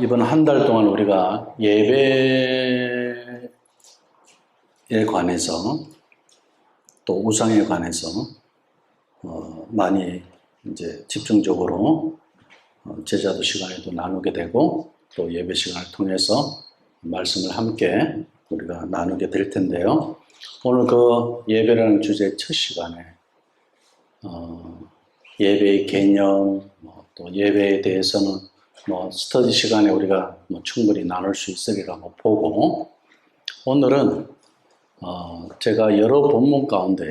이번 한 달 동안 우리가 예배에 관해서 또 우상에 관해서 많이 이제 집중적으로 제자도 시간에도 나누게 되고 또 예배 시간을 통해서 말씀을 함께 우리가 나누게 될 텐데요. 오늘 그 예배라는 주제의 첫 시간에 예배의 개념, 또 예배에 대해서는 스터디 시간에 우리가 충분히 나눌 수 있으리라고 보고, 오늘은 제가 여러 본문 가운데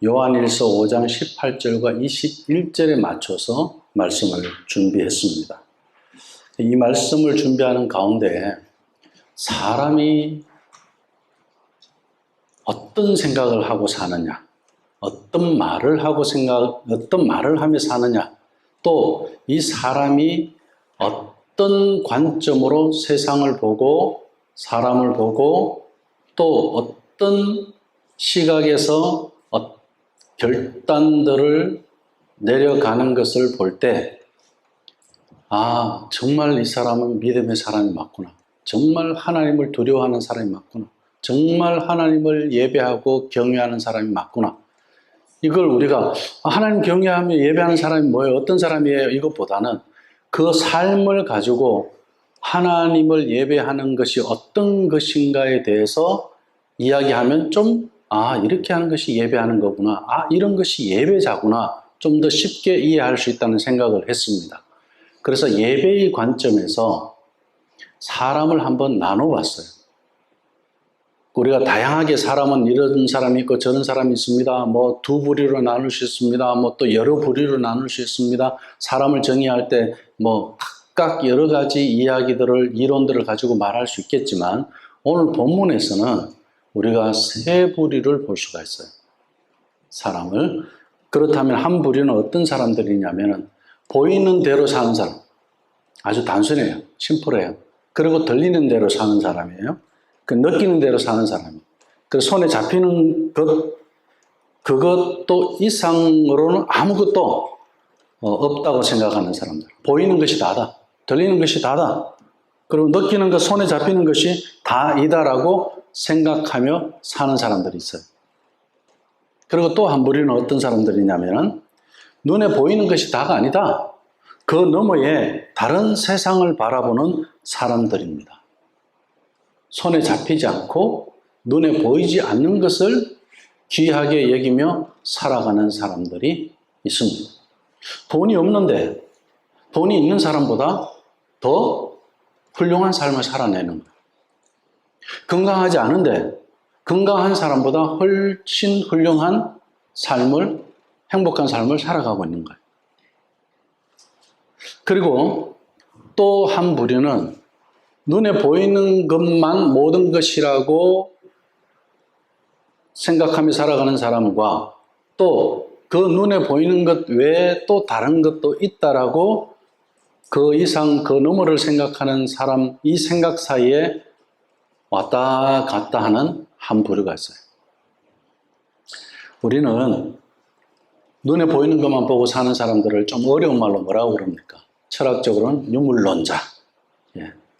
요한일서 5장 18절과 21절에 맞춰서 말씀을 준비했습니다. 이 말씀을 준비하는 가운데 사람이 어떤 생각을 하고 사느냐, 어떤 말을 하며 사느냐, 또 이 사람이 어떤 관점으로 세상을 보고 사람을 보고 또 어떤 시각에서 결단들을 내려가는 것을 볼 때, 정말 이 사람은 믿음의 사람이 맞구나, 정말 하나님을 두려워하는 사람이 맞구나, 정말 하나님을 예배하고 경외하는 사람이 맞구나. 이걸 우리가 하나님 경외하며 예배하는 사람이 뭐예요? 어떤 사람이에요? 이것보다는 그 삶을 가지고 하나님을 예배하는 것이 어떤 것인가에 대해서 이야기하면 이렇게 하는 것이 예배하는 거구나, 이런 것이 예배자구나, 좀 더 쉽게 이해할 수 있다는 생각을 했습니다. 그래서 예배의 관점에서 사람을 한번 나눠봤어요. 우리가 다양하게 사람은 이런 사람이 있고 저런 사람이 있습니다. 두 부류로 나눌 수 있습니다. 또 여러 부류로 나눌 수 있습니다. 사람을 정의할 때 각각 여러 가지 이론들을 가지고 말할 수 있겠지만, 오늘 본문에서는 우리가 세 부류를 볼 수가 있어요. 사람을. 그렇다면 한 부류는 어떤 사람들이냐면 보이는 대로 사는 사람. 아주 단순해요. 심플해요. 그리고 들리는 대로 사는 사람이에요. 느끼는 대로 사는 사람이. 손에 잡히는 그것도 이상으로는 아무것도 없다고 생각하는 사람들. 보이는 것이 다다. 들리는 것이 다다. 그리고 느끼는 것, 손에 잡히는 것이 다이다라고 생각하며 사는 사람들이 있어요. 그리고 또 한 부류는 어떤 사람들이냐면 눈에 보이는 것이 다가 아니다. 그 너머에 다른 세상을 바라보는 사람들입니다. 손에 잡히지 않고 눈에 보이지 않는 것을 귀하게 여기며 살아가는 사람들이 있습니다. 돈이 없는데 돈이 있는 사람보다 더 훌륭한 삶을 살아내는 거예요. 건강하지 않은데 건강한 사람보다 훨씬 훌륭한 삶을, 행복한 삶을 살아가고 있는 거예요. 그리고 또 한 부류는 눈에 보이는 것만 모든 것이라고 생각하며 살아가는 사람과, 또 그 눈에 보이는 것 외에 또 다른 것도 있다라고 그 이상 그 너머를 생각하는 사람, 이 생각 사이에 왔다 갔다 하는 한 부류가 있어요. 우리는 눈에 보이는 것만 보고 사는 사람들을 좀 어려운 말로 뭐라고 그럽니까? 철학적으로는 유물론자.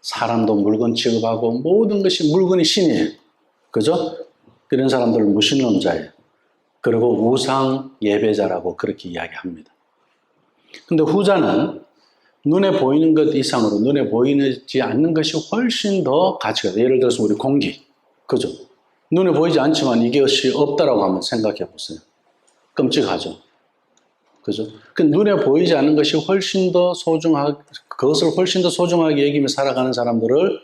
사람도 물건 취급하고 모든 것이 물건이 신이에요. 그죠? 그런 사람들을 무신론자예요. 그리고 우상 예배자라고 그렇게 이야기합니다. 근데 후자는 눈에 보이는 것 이상으로 눈에 보이지 않는 것이 훨씬 더 가치가 있어요. 예를 들어서 우리 공기. 그죠? 눈에 보이지 않지만 이것이 없다라고 한번 생각해 보세요. 끔찍하죠? 그죠? 눈에 보이지 않는 것이 훨씬 더 그것을 훨씬 더 소중하게 여기며 살아가는 사람들을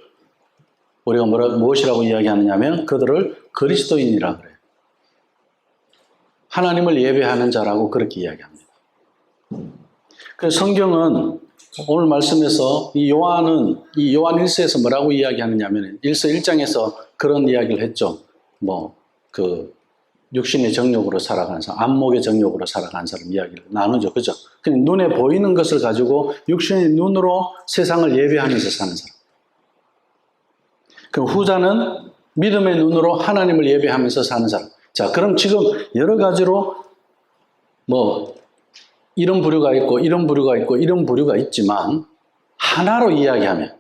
우리가 무엇이라고 이야기하느냐면 그들을 그리스도인이라 그래요. 하나님을 예배하는 자라고 그렇게 이야기합니다. 그래서 성경은 오늘 말씀에서 이 요한 1서에서 뭐라고 이야기하느냐면 1서 1장에서 그런 이야기를 했죠. 육신의 정욕으로 살아가는 사람, 안목의 정욕으로 살아가는 사람 이야기를 나누죠. 그죠? 눈에 보이는 것을 가지고 육신의 눈으로 세상을 예배하면서 사는 사람. 그 후자는 믿음의 눈으로 하나님을 예배하면서 사는 사람. 자, 그럼 지금 여러 가지로 이런 부류가 있고 이런 부류가 있고 이런 부류가 있지만 하나로 이야기하면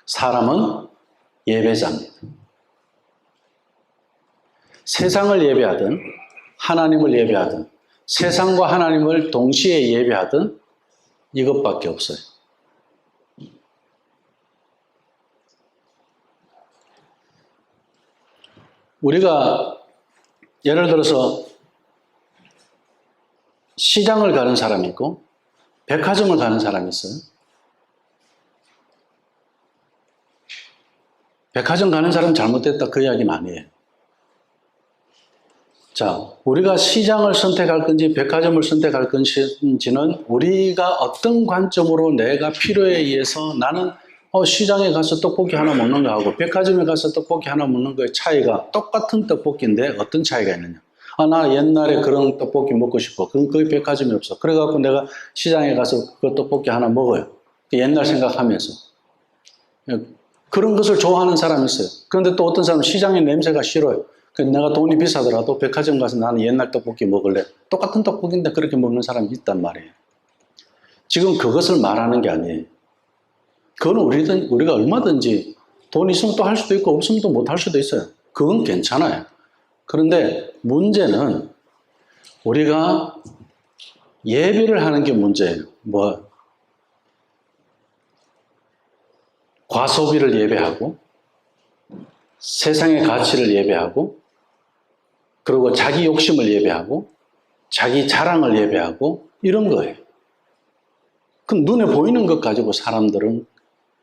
사람은 예배자입니다. 세상을 예배하든 하나님을 예배하든 세상과 하나님을 동시에 예배하든 이것밖에 없어요. 우리가 예를 들어서 시장을 가는 사람이 있고 백화점을 가는 사람이 있어요. 백화점 가는 사람은 잘못됐다 그 이야기는 아니에요. 자, 우리가 시장을 선택할 건지 백화점을 선택할 건지는 우리가 어떤 관점으로 내가 필요에 의해서 나는 시장에 가서 떡볶이 하나 먹는 거하고 백화점에 가서 떡볶이 하나 먹는 거의 차이가 똑같은 떡볶이인데 어떤 차이가 있느냐. 나 옛날에 그런 떡볶이 먹고 싶어. 그럼 거기 백화점이 없어. 그래갖고 내가 시장에 가서 그 떡볶이 하나 먹어요. 옛날 생각하면서. 그런 것을 좋아하는 사람이 있어요. 그런데 또 어떤 사람은 시장의 냄새가 싫어요. 내가 돈이 비싸더라도 백화점 가서 나는 옛날 떡볶이 먹을래. 똑같은 떡볶이인데 그렇게 먹는 사람이 있단 말이에요. 지금 그것을 말하는 게 아니에요. 그건 우리가 얼마든지 돈 있으면 또 할 수도 있고 없으면 또 못 할 수도 있어요. 그건 괜찮아요. 그런데 문제는 우리가 예배를 하는 게 문제예요. 과소비를 예배하고 세상의 가치를 예배하고 그리고 자기 욕심을 예배하고 자기 자랑을 예배하고 이런 거예요. 그 눈에 보이는 것 가지고 사람들은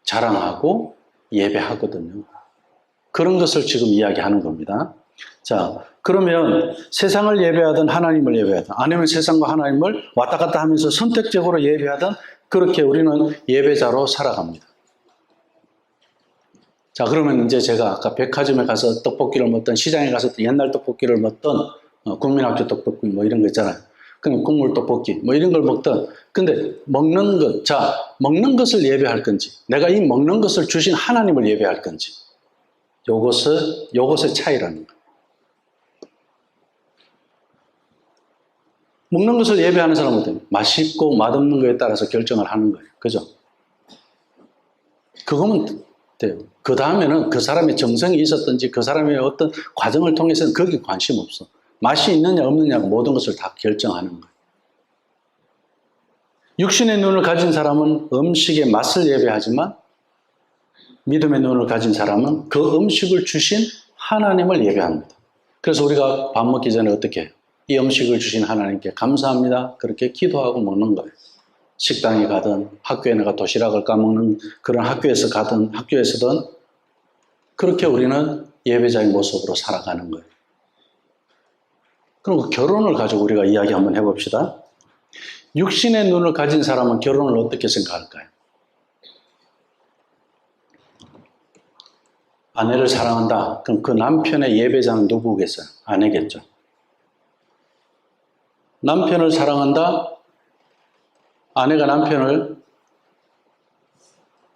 자랑하고 예배하거든요. 그런 것을 지금 이야기하는 겁니다. 자, 그러면 세상을 예배하든 하나님을 예배하든 아니면 세상과 하나님을 왔다 갔다 하면서 선택적으로 예배하든 그렇게 우리는 예배자로 살아갑니다. 자, 그러면 이제 제가 아까 백화점에 가서 떡볶이를 먹던 시장에 가서 옛날 떡볶이를 먹던 국민학교 떡볶이 이런 거 있잖아요. 그냥 국물 떡볶이 이런 걸 먹던 근데 먹는 것, 자, 먹는 것을 예배할 건지 내가 이 먹는 것을 주신 하나님을 예배할 건지 요것의 차이라는 거예요. 먹는 것을 예배하는 사람은 맛있고 맛없는 거에 따라서 결정을 하는 거예요. 그죠? 그거면 돼요. 그 다음에는 그 사람의 정성이 있었든지 그 사람의 어떤 과정을 통해서는 거기에 관심 없어. 맛이 있느냐 없느냐 모든 것을 다 결정하는 거예요. 육신의 눈을 가진 사람은 음식의 맛을 예배하지만 믿음의 눈을 가진 사람은 그 음식을 주신 하나님을 예배합니다. 그래서 우리가 밥 먹기 전에 어떻게 해요? 이 음식을 주신 하나님께 감사합니다. 그렇게 기도하고 먹는 거예요. 식당에 가든 학교에 내가 도시락을 까먹는 그런 학교에서 가든 학교에서든 그렇게 우리는 예배자의 모습으로 살아가는 거예요. 그럼 결혼을 가지고 우리가 이야기 한번 해봅시다. 육신의 눈을 가진 사람은 결혼을 어떻게 생각할까요? 아내를 사랑한다. 그럼 그 남편의 예배자는 누구겠어요? 아내겠죠. 남편을 사랑한다. 아내가 남편을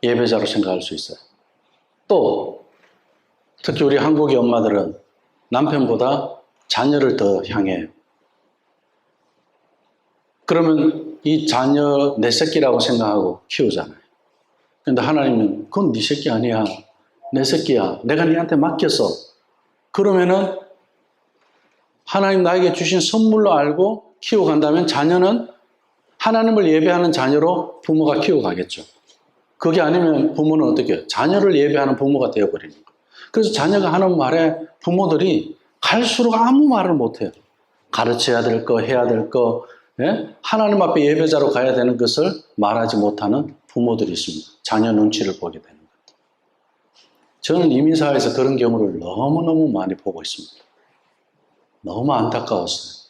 예배자로 생각할 수 있어요. 또 특히 우리 한국의 엄마들은 남편보다 자녀를 더 향해요. 그러면 이 자녀 내 새끼라고 생각하고 키우잖아요. 그런데 하나님은 그건 네 새끼 아니야. 내 새끼야. 내가 네한테 맡겼어. 그러면은 하나님 나에게 주신 선물로 알고 키워간다면 자녀는 하나님을 예배하는 자녀로 부모가 키워가겠죠. 그게 아니면 부모는 어떻게 해요? 자녀를 예배하는 부모가 되어버리는 거예요. 그래서 자녀가 하는 말에 부모들이 갈수록 아무 말을 못해요. 가르쳐야 될 거, 해야 될 거, 하나님 앞에 예배자로 가야 되는 것을 말하지 못하는 부모들이 있습니다. 자녀 눈치를 보게 되는 거예요. 저는 이민사회에서 그런 경우를 너무너무 많이 보고 있습니다. 너무 안타까웠어요.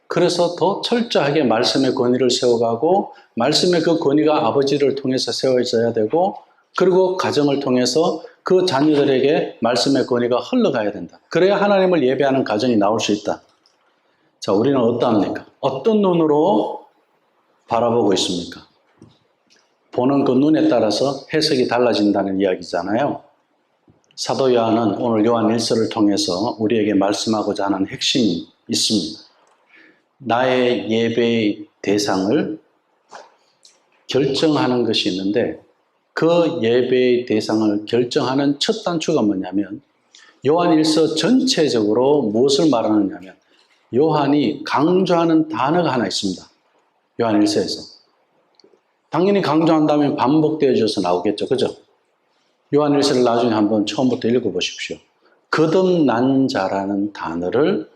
그래서 더 철저하게 말씀의 권위를 세워가고 말씀의 그 권위가 아버지를 통해서 세워져야 되고 그리고 가정을 통해서 그 자녀들에게 말씀의 권위가 흘러가야 된다. 그래야 하나님을 예배하는 가정이 나올 수 있다. 자, 우리는 어떠합니까? 어떤 눈으로 바라보고 있습니까? 보는 그 눈에 따라서 해석이 달라진다는 이야기잖아요. 사도 요한은 오늘 요한 1서를 통해서 우리에게 말씀하고자 하는 핵심이 있습니다. 나의 예배의 대상을 결정하는 것이 있는데 그 예배의 대상을 결정하는 첫 단추가 뭐냐면 요한일서 전체적으로 무엇을 말하느냐면 요한이 강조하는 단어가 하나 있습니다. 요한일서에서. 당연히 강조한다면 반복되어져서 나오겠죠. 그죠? 요한일서를 나중에 한번 처음부터 읽어보십시오. 거듭난 자라는 단어를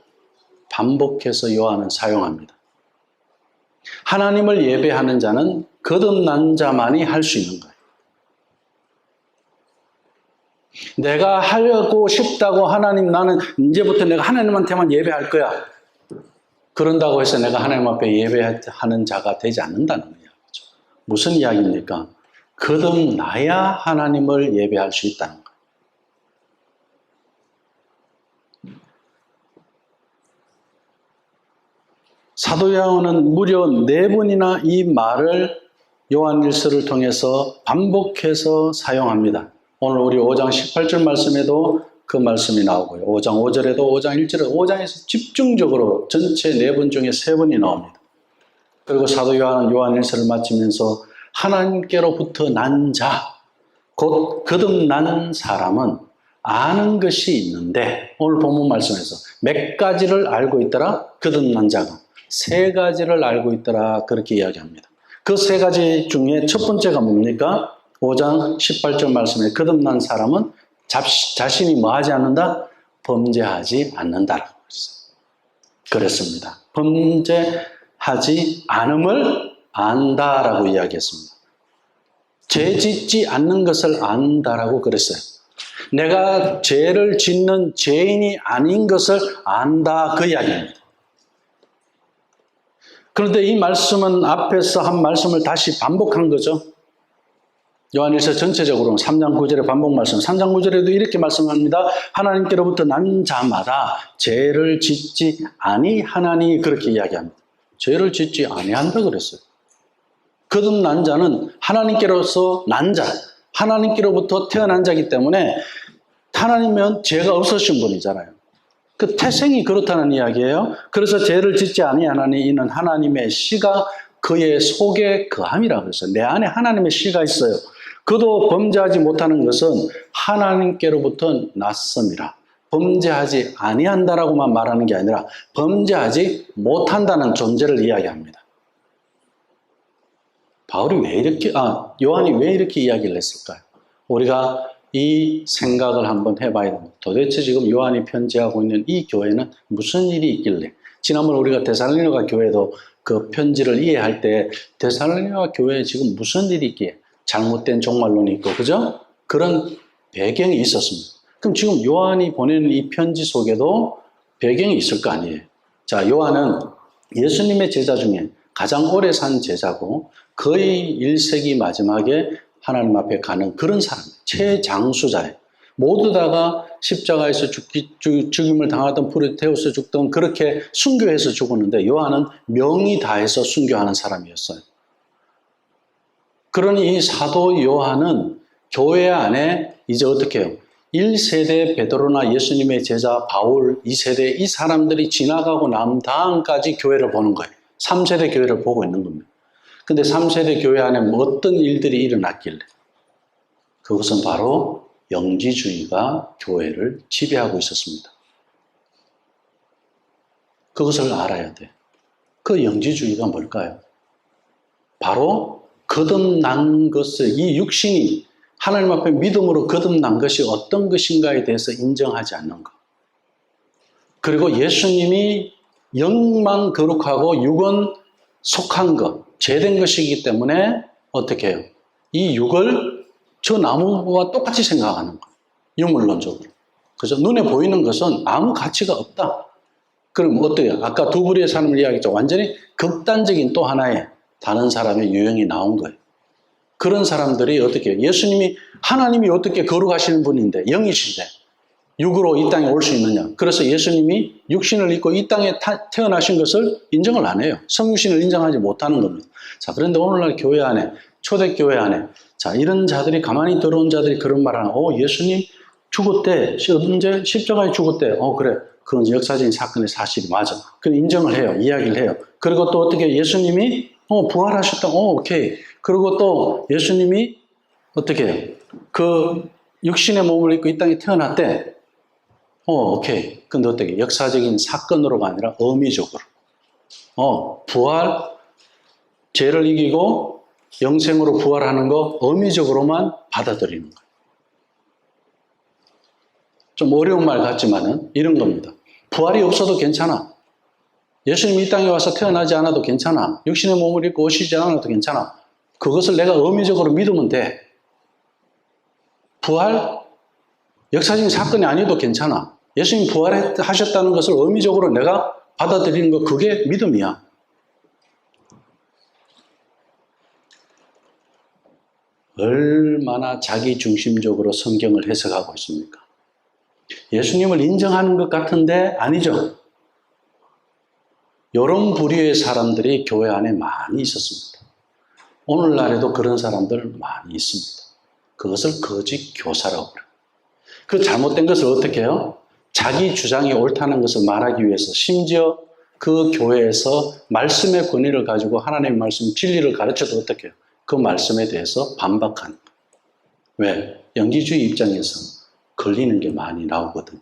반복해서 요한은 사용합니다. 하나님을 예배하는 자는 거듭난 자만이 할 수 있는 거예요. 내가 하려고 싶다고 하나님 나는 이제부터 내가 하나님한테만 예배할 거야. 그런다고 해서 내가 하나님 앞에 예배하는 자가 되지 않는다는 이야기죠. 무슨 이야기입니까? 거듭나야 하나님을 예배할 수 있다는 거예요. 사도 요한은 무려 4번이나 이 말을 요한일서를 통해서 반복해서 사용합니다. 오늘 우리 5장 18절 말씀에도 그 말씀이 나오고요. 5장 5절에도 5장 1절에도 5장에서 집중적으로 전체 4번 중에 3번이 나옵니다. 그리고 사도 요한은 요한일서를 마치면서 하나님께로부터 난 자, 곧 거듭난 사람은 아는 것이 있는데 오늘 본문 말씀에서 몇 가지를 알고 있더라? 거듭난 자가 3가지를 알고 있더라 그렇게 이야기합니다. 그 3가지 중에 첫 번째가 뭡니까? 5장 18절 말씀에 거듭난 사람은 자신이 뭐 하지 않는다? 범죄하지 않는다라고 했어요. 그랬습니다. 범죄하지 않음을 안다라고 이야기했습니다. 죄 짓지 않는 것을 안다라고 그랬어요. 내가 죄를 짓는 죄인이 아닌 것을 안다 그 이야기입니다. 그런데 이 말씀은 앞에서 한 말씀을 다시 반복한 거죠. 요한일서 전체적으로는 3장 9절의 반복 말씀, 3장 9절에도 이렇게 말씀합니다. 하나님께로부터 난 자마다 죄를 짓지 아니하나니 그렇게 이야기합니다. 죄를 짓지 아니한다 그랬어요. 거듭난 자는 하나님께로서 난 자, 하나님께로부터 태어난 자이기 때문에 하나님은 죄가 없으신 분이잖아요. 그 태생이 그렇다는 이야기예요. 그래서 죄를 짓지 아니하나니 이는 하나님의 씨가 그의 속에 거함이라고 했어요. 내 안에 하나님의 씨가 있어요. 그도 범죄하지 못하는 것은 하나님께로부터 났음이라. 범죄하지 아니한다라고만 말하는 게 아니라 범죄하지 못한다는 존재를 이야기합니다. 요한이 왜 이렇게 이야기를 했을까요? 우리가 이 생각을 한번 해봐야 됩니다. 도대체 지금 요한이 편지하고 있는 이 교회는 무슨 일이 있길래? 지난번 우리가 데살로니가 교회도 그 편지를 이해할 때 데살로니가 교회에 지금 무슨 일이 있기에 잘못된 종말론이 있고 그죠? 그런 배경이 있었습니다. 그럼 지금 요한이 보내는 이 편지 속에도 배경이 있을 거 아니에요. 자, 요한은 예수님의 제자 중에 가장 오래 산 제자고 거의 1세기 마지막에 하나님 앞에 가는 그런 사람, 최장수자예요. 모두 다가 십자가에서 죽임을 당하던 불에 태워서 죽던 그렇게 순교해서 죽었는데 요한은 명이 다해서 순교하는 사람이었어요. 그러니 이 사도 요한은 교회 안에 이제 어떻게 해요? 1세대 베드로나 예수님의 제자 바울 2세대 이 사람들이 지나가고 난 다음까지 교회를 보는 거예요. 3세대 교회를 보고 있는 겁니다. 근데 3세대 교회 안에 어떤 일들이 일어났길래? 그것은 바로 영지주의가 교회를 지배하고 있었습니다. 그것을 알아야 돼. 그 영지주의가 뭘까요? 바로 거듭난 것을, 이 육신이 하나님 앞에 믿음으로 거듭난 것이 어떤 것인가에 대해서 인정하지 않는 것. 그리고 예수님이 영만 거룩하고 육은 속한 것, 죄된 것이기 때문에 어떻게 해요? 이 육을 저 나무와 똑같이 생각하는 것. 유물론적으로. 그죠? 눈에 보이는 것은 아무 가치가 없다. 그럼 어때요? 아까 두 부류의 사람을 이야기했죠. 완전히 극단적인 또 하나의 다른 사람의 유형이 나온 거예요. 그런 사람들이 어떻게 해요? 하나님이 어떻게 거룩하시는 분인데, 영이신데, 육으로 이 땅에 올 수 있느냐? 그래서 예수님이 육신을 입고 이 땅에 태어나신 것을 인정을 안 해요. 성육신을 인정하지 못하는 겁니다. 자, 그런데 오늘날 교회 안에, 초대교회 안에, 자, 이런 자들이, 가만히 들어온 자들이 그런 말 하나, 예수님 죽었대. 언제 십자가에 죽었대. 그래. 그건 역사적인 사건의 사실이 맞아. 그건 인정을 해요. 이야기를 해요. 그리고 또 어떻게 예수님이 부활하셨다. 오케이. 그리고 또 예수님이 어떻게 해요? 그 육신의 몸을 입고 이 땅에 태어났대. 오케이. 근데 어떻게? 역사적인 사건으로가 아니라 의미적으로. 부활, 죄를 이기고 영생으로 부활하는 거 의미적으로만 받아들이는 거예요. 좀 어려운 말 같지만은 이런 겁니다. 부활이 없어도 괜찮아. 예수님이 이 땅에 와서 태어나지 않아도 괜찮아. 육신의 몸을 입고 오시지 않아도 괜찮아. 그것을 내가 의미적으로 믿으면 돼. 부활, 역사적인 사건이 아니어도 괜찮아. 예수님 부활하셨다는 것을 의미적으로 내가 받아들이는 거, 그게 믿음이야. 얼마나 자기중심적으로 성경을 해석하고 있습니까? 예수님을 인정하는 것 같은데 아니죠. 이런 부류의 사람들이 교회 안에 많이 있었습니다. 오늘날에도 그런 사람들 많이 있습니다. 그것을 거짓 교사라고 그래요. 그 잘못된 것을 어떻게 해요? 자기 주장이 옳다는 것을 말하기 위해서 심지어 그 교회에서 말씀의 권위를 가지고 하나님의 말씀, 진리를 가르쳐도 어떻게 해요? 그 말씀에 대해서 반박하는 거예요. 왜? 영지주의 입장에서 걸리는 게 많이 나오거든요.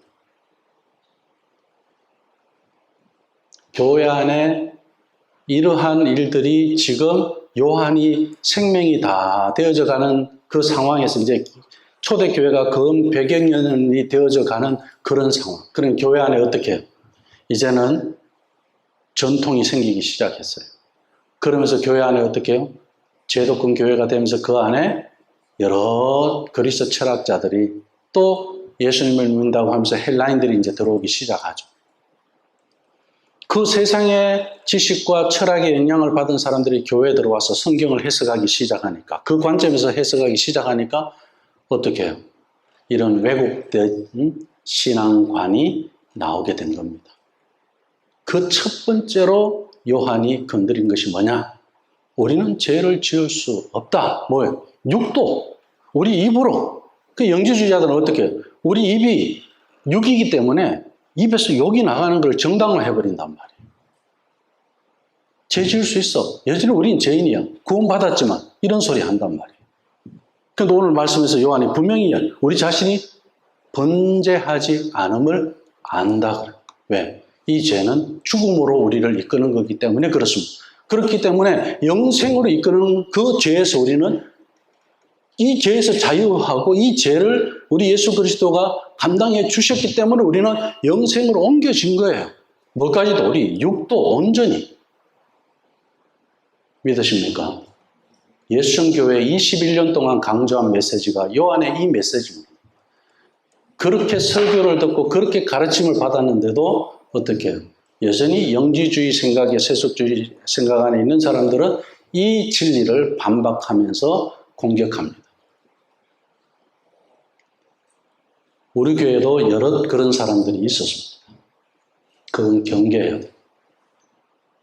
교회 안에 이러한 일들이 지금 요한이 생명이 다 되어져 가는 그 상황에서 이제 초대교회가 근 100여 년이 되어져 가는 그런 상황. 그런 교회 안에 어떻게 해요? 이제는 전통이 생기기 시작했어요. 그러면서 교회 안에 어떻게 해요? 제도권 교회가 되면서 그 안에 여러 그리스 철학자들이 또 예수님을 믿는다고 하면서 헬라인들이 이제 들어오기 시작하죠. 그 세상의 지식과 철학의 영향을 받은 사람들이 교회에 들어와서 성경을 해석하기 시작하니까, 그 관점에서 해석하기 시작하니까 어떻게 해요? 이런 왜곡된 신앙관이 나오게 된 겁니다. 그 첫 번째로 요한이 건드린 것이 뭐냐? 우리는 죄를 지을 수 없다. 뭐예요? 육도. 우리 입으로. 그 영지주의자들은 어떻게 해요? 우리 입이 육이기 때문에 입에서 욕이 나가는 걸 정당화 해버린단 말이에요. 죄 지을 수 있어. 여전히 우린 죄인이야. 구원받았지만 이런 소리 한단 말이에요. 그런데 오늘 말씀에서 요한이 분명히 우리 자신이 번제하지 않음을 안다 그래요. 왜? 이 죄는 죽음으로 우리를 이끄는 거기 때문에 그렇습니다. 그렇기 때문에 영생으로 이끄는 그 죄에서 우리는 이 죄에서 자유하고 이 죄를 우리 예수 그리스도가 감당해 주셨기 때문에 우리는 영생으로 옮겨진 거예요. 뭐까지도 우리 육도 온전히. 믿으십니까? 예수교회 21년 동안 강조한 메시지가 요한의 이 메시지입니다. 그렇게 설교를 듣고 그렇게 가르침을 받았는데도 어떻게 해요? 여전히 영지주의 생각에 세속주의 생각 안에 있는 사람들은 이 진리를 반박하면서 공격합니다. 우리 교회도 여러 그런 사람들이 있었습니다. 그건 경계해야 돼요.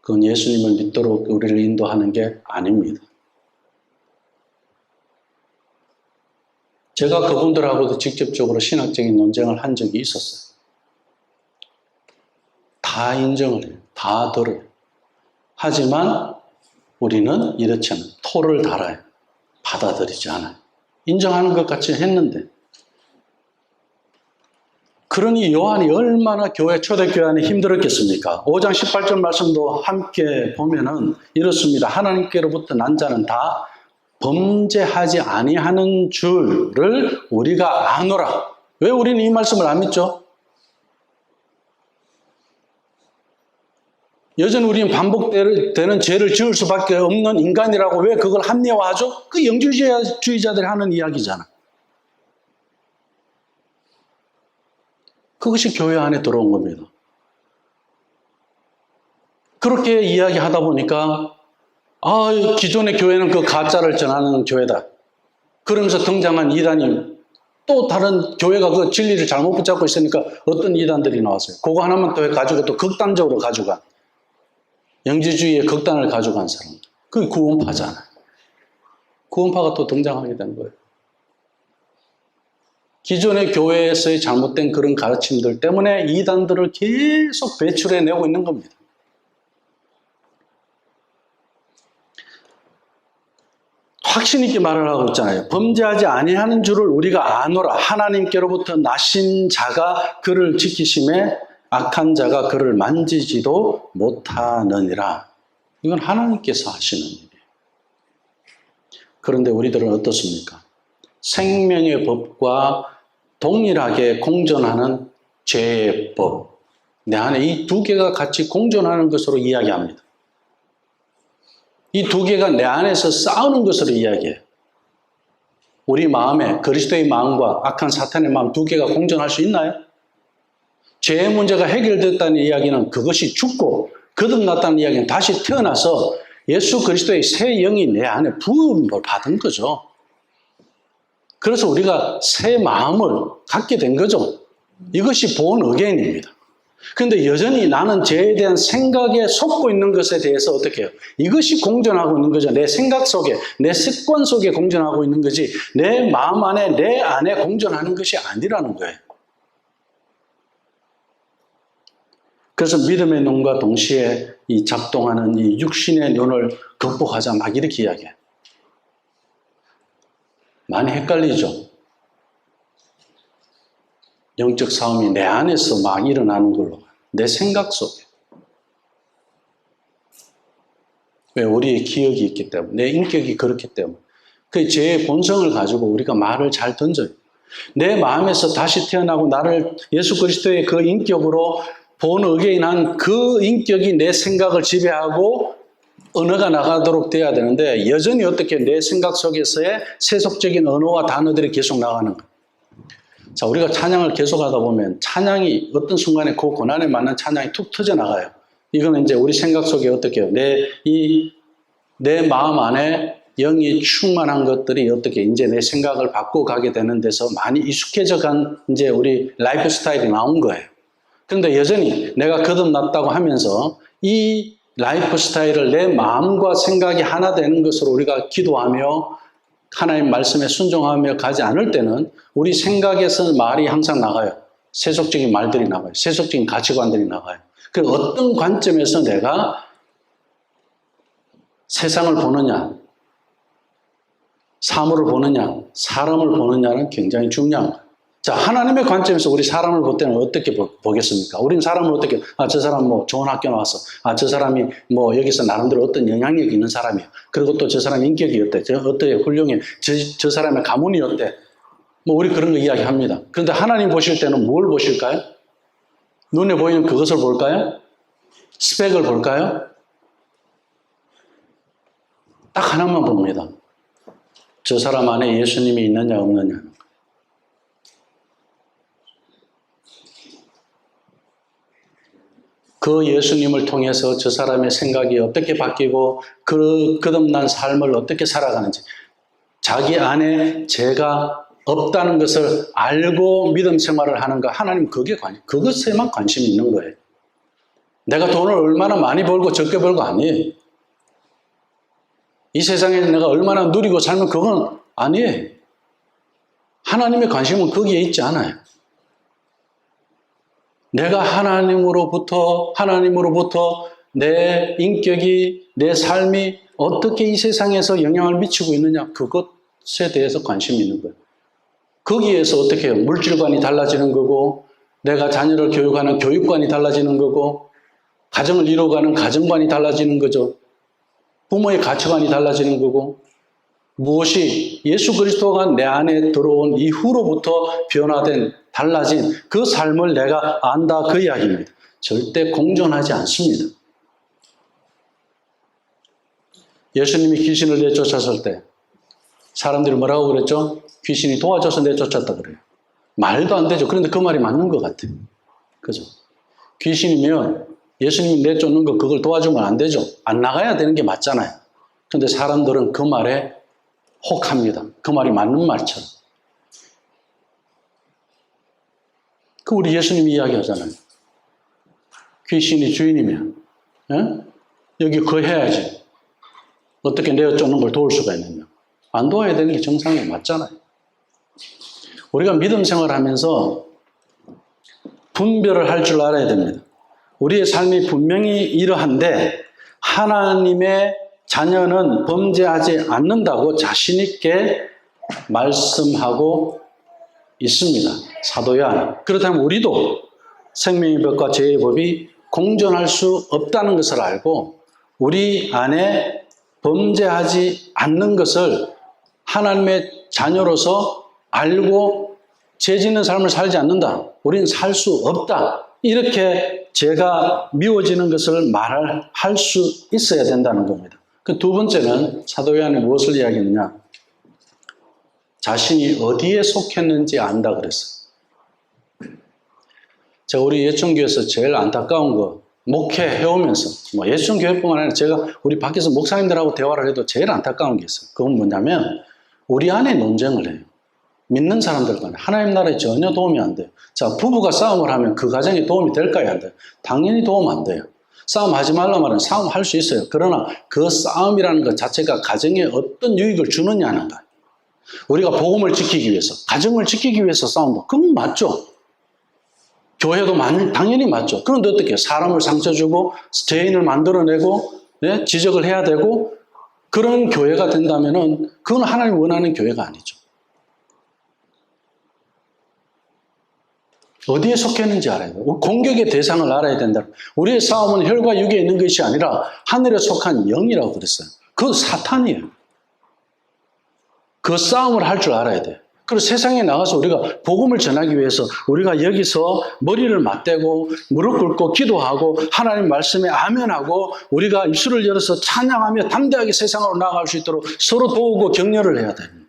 그건 예수님을 믿도록 우리를 인도하는 게 아닙니다. 제가 그분들하고도 직접적으로 신학적인 논쟁을 한 적이 있었어요. 다 인정을 해요. 다 들어요. 하지만 우리는 이렇지 않아요. 토를 달아요. 받아들이지 않아요. 인정하는 것 같이 했는데. 그러니 요한이 얼마나 초대교회 안에 힘들었겠습니까? 5장 18절 말씀도 함께 보면은 이렇습니다. 하나님께로부터 난 자는 다 범죄하지 아니하는 줄을 우리가 아노라. 왜 우리는 이 말씀을 안 믿죠? 여전히 우리는 반복되는 죄를 지을 수밖에 없는 인간이라고 왜 그걸 합리화하죠? 그 영주주의자들이 하는 이야기잖아. 그것이 교회 안에 들어온 겁니다. 그렇게 이야기하다 보니까 기존의 교회는 그 가짜를 전하는 교회다. 그러면서 등장한 이단이 또 다른 교회가 그 진리를 잘못 붙잡고 있으니까 어떤 이단들이 나왔어요. 그거 하나만 또 가지고 또 극단적으로 가져간 영지주의의 극단을 가져간 사람. 그게 구원파잖아요. 구원파가 또 등장하게 된 거예요. 기존의 교회에서의 잘못된 그런 가르침들 때문에 이단들을 계속 배출해내고 있는 겁니다. 확신 있게 말을 하고 있잖아요. 범죄하지 아니하는 줄을 우리가 아노라. 하나님께로부터 나신 자가 그를 지키심에 악한 자가 그를 만지지도 못하느니라. 이건 하나님께서 하시는 일이에요. 그런데 우리들은 어떻습니까? 생명의 법과 동일하게 공존하는 죄의 법. 내 안에 이 두 개가 같이 공존하는 것으로 이야기합니다. 이 두 개가 내 안에서 싸우는 것으로 이야기해요. 우리 마음에 그리스도의 마음과 악한 사탄의 마음 두 개가 공존할 수 있나요? 죄의 문제가 해결됐다는 이야기는 그것이 죽고 거듭났다는 이야기는 다시 태어나서 예수 그리스도의 새 영이 내 안에 부음을 받은 거죠. 그래서 우리가 새 마음을 갖게 된 거죠. 이것이 본 어게인입니다. 그런데 여전히 나는 죄에 대한 생각에 속고 있는 것에 대해서 어떻게 해요? 이것이 공존하고 있는 거죠. 내 생각 속에, 내 습관 속에 공존하고 있는 거지 내 마음 안에, 내 안에 공존하는 것이 아니라는 거예요. 그래서 믿음의 눈과 동시에 이 작동하는 이 육신의 눈을 극복하자 막 이렇게 이야기해요. 많이 헷갈리죠? 영적 싸움이 내 안에서 막 일어나는 걸로. 내 생각 속에. 왜? 우리의 기억이 있기 때문에. 내 인격이 그렇기 때문에. 그 죄의 본성을 가지고 우리가 말을 잘 던져요. 내 마음에서 다시 태어나고 나를 예수 그리스도의 그 인격으로 본 어게인한 그 인격이 내 생각을 지배하고 언어가 나가도록 돼야 되는데 여전히 어떻게 내 생각 속에서의 세속적인 언어와 단어들이 계속 나가는 거예요. 자, 우리가 찬양을 계속하다 보면 찬양이 어떤 순간에 그 고난에 맞는 찬양이 툭 터져나가요. 이거는 이제 우리 생각 속에 어떻게 해요? 내 마음 안에 영이 충만한 것들이 어떻게 이제 내 생각을 바꿔가게 되는 데서 많이 익숙해져 간 이제 우리 라이프 스타일이 나온 거예요. 그런데 여전히 내가 거듭났다고 하면서 이 라이프 스타일을 내 마음과 생각이 하나 되는 것으로 우리가 기도하며 하나님 말씀에 순종하며 가지 않을 때는 우리 생각에서 말이 항상 나가요. 세속적인 말들이 나가요. 세속적인 가치관들이 나가요. 그 어떤 관점에서 내가 세상을 보느냐, 사물을 보느냐, 사람을 보느냐는 굉장히 중요한 거예요. 자, 하나님의 관점에서 우리 사람을 볼 때는 어떻게 보겠습니까? 우리는 사람을 어떻게, 저 사람 뭐 좋은 학교 나왔어. 저 사람이 뭐 여기서 나름대로 어떤 영향력이 있는 사람이야. 그리고 또 저 사람 인격이 어때? 어떻게 훌륭해? 저 사람의 가문이 어때? 뭐 우리 그런 거 이야기합니다. 그런데 하나님 보실 때는 뭘 보실까요? 눈에 보이는 그것을 볼까요? 스펙을 볼까요? 딱 하나만 봅니다. 저 사람 안에 예수님이 있느냐 없느냐. 그 예수님을 통해서 저 사람의 생각이 어떻게 바뀌고 그 거듭난 삶을 어떻게 살아가는지 자기 안에 죄가 없다는 것을 알고 믿음 생활을 하는가 하나님 그것에만 관심이 있는 거예요. 내가 돈을 얼마나 많이 벌고 적게 벌고 아니에요. 이 세상에 내가 얼마나 누리고 살면 그건 아니에요. 하나님의 관심은 거기에 있지 않아요. 내가 하나님으로부터 내 인격이, 내 삶이 어떻게 이 세상에서 영향을 미치고 있느냐 그것에 대해서 관심이 있는 거예요. 거기에서 어떻게 해요? 물질관이 달라지는 거고 내가 자녀를 교육하는 교육관이 달라지는 거고 가정을 이루어가는 가정관이 달라지는 거죠. 부모의 가치관이 달라지는 거고 무엇이 예수 그리스도가 내 안에 들어온 이후로부터 변화된 달라진 그 삶을 내가 안다 그 이야기입니다. 절대 공존하지 않습니다. 예수님이 귀신을 내쫓았을 때 사람들이 뭐라고 그랬죠? 귀신이 도와줘서 내쫓았다 그래요. 말도 안 되죠. 그런데 그 말이 맞는 것 같아요. 그죠? 귀신이면 예수님이 내쫓는 거 그걸 도와주면 안 되죠. 안 나가야 되는 게 맞잖아요. 그런데 사람들은 그 말에 혹합니다. 그 말이 맞는 말처럼. 그 우리 예수님이 이야기하잖아요. 귀신이 주인이면 여기 거해야지. 어떻게 내쫓는 걸 도울 수가 있느냐. 안 도와야 되는 게 정상에 맞잖아요. 우리가 믿음 생활하면서 분별을 할 줄 알아야 됩니다. 우리의 삶이 분명히 이러한데 하나님의 자녀는 범죄하지 않는다고 자신 있게 말씀하고 있습니다. 사도 요한. 그렇다면 우리도 생명의 법과 죄의 법이 공존할 수 없다는 것을 알고 우리 안에 범죄하지 않는 것을 하나님의 자녀로서 알고 죄 짓는 삶을 살지 않는다. 우리는 살 수 없다. 이렇게 죄가 미워지는 것을 말할 수 있어야 된다는 겁니다. 그 두 번째는 사도 요한이 무엇을 이야기했느냐? 자신이 어디에 속했는지 안다 그랬어요. 제가 우리 예천교회에서 제일 안타까운 거 목회해오면서 예천교회뿐만 아니라 제가 우리 밖에서 목사님들하고 대화를 해도 제일 안타까운 게 있어요. 그건 뭐냐면 우리 안에 논쟁을 해요. 믿는 사람들 간에 하나님 나라에 전혀 도움이 안 돼요. 자, 부부가 싸움을 하면 그 가정에 도움이 될까요? 안 돼요? 당연히 도움 안 돼요. 싸움하지 말라 말은 싸움할 수 있어요. 그러나 그 싸움이라는 것 자체가 가정에 어떤 유익을 주느냐는 거예요. 우리가 복음을 지키기 위해서, 가정을 지키기 위해서 싸운다. 그건 맞죠. 교회도 당연히 맞죠. 그런데 어떻게 해요? 사람을 상처 주고 죄인을 만들어내고 지적을 해야 되고 그런 교회가 된다면은 그건 하나님 원하는 교회가 아니죠. 어디에 속했는지 알아야 돼요. 공격의 대상을 알아야 된다. 우리의 싸움은 혈과 육에 있는 것이 아니라 하늘에 속한 영이라고 그랬어요. 그건 사탄이에요. 그 싸움을 할 줄 알아야 돼요. 그리고 세상에 나가서 우리가 복음을 전하기 위해서 우리가 여기서 머리를 맞대고 무릎 꿇고 기도하고 하나님 말씀에 아멘하고 우리가 입술을 열어서 찬양하며 담대하게 세상으로 나아갈 수 있도록 서로 도우고 격려를 해야 됩니다.